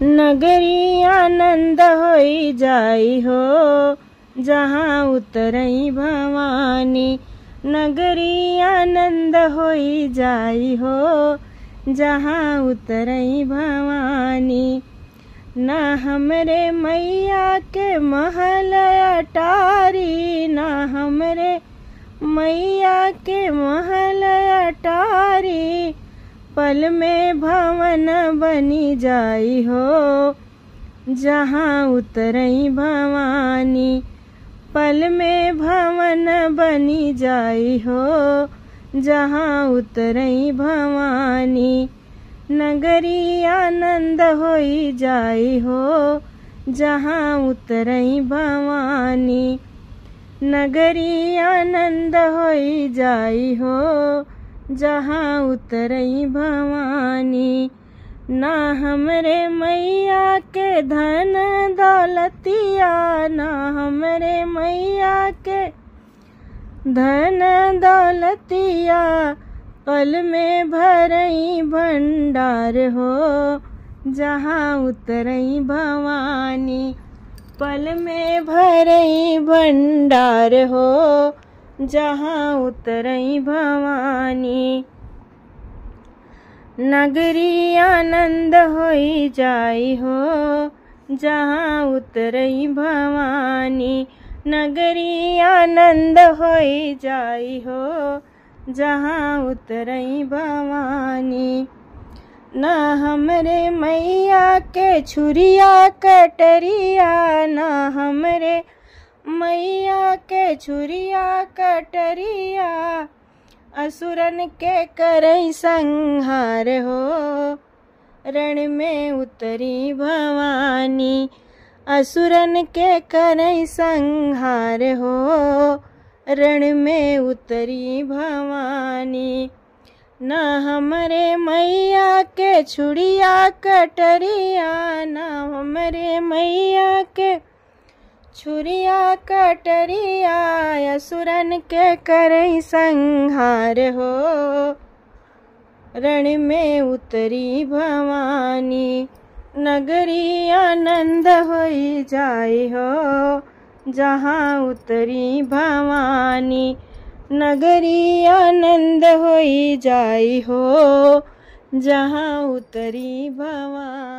नगरी आनंद होई जाई हो जहाँ उतरई भवानी। नगरी आनंद होई जाई हो जहाँ उतरई भवानी। ना हमरे मैया के महल अटारी, ना हमरे मैया के महल अटारी। पल में भवन बनी जाई हो जहाँ उतरई भवानी। पल में भवन बनी जाई हो जहाँ उतरई भवानी। नगरी आनंद होई जाई हो जहाँ उतरई भवानी। नगरी आनंद होई जाई हो जहाँ उतरई भवानी। ना हमरे मैया के धन दौलतिया, ना हमरे मैया के धन दौलतिया। पल में भरई भंडार हो जहाँ उतरई भवानी। पल में भरई भंडार हो जहाँ उतरई भवानी। नगरी आनंद होई जाई हो जहाँ उतरई भवानी। नगरी आनंद होई जाई हो जहाँ उतरई भवानी। ना हमरे मैया के छुरिया कटरिया, ना हमरे मैया के छुरिया कटरिया। असुरन के करई संहार हो रण में उतरी भवानी। असुरन के करई संहार हो रण में उतरी भवानी। ना हमरे मैया के छुरिया कटरिया, ना हमरे मैया के छुरिया कटरिया। असुरन के करई संहार हो रण में उतरी भवानी। नगरी आनंद होई जाई हो जहाँ उतरी भवानी। नगरी आनंद होई जाई हो जहाँ उतरी भवानी।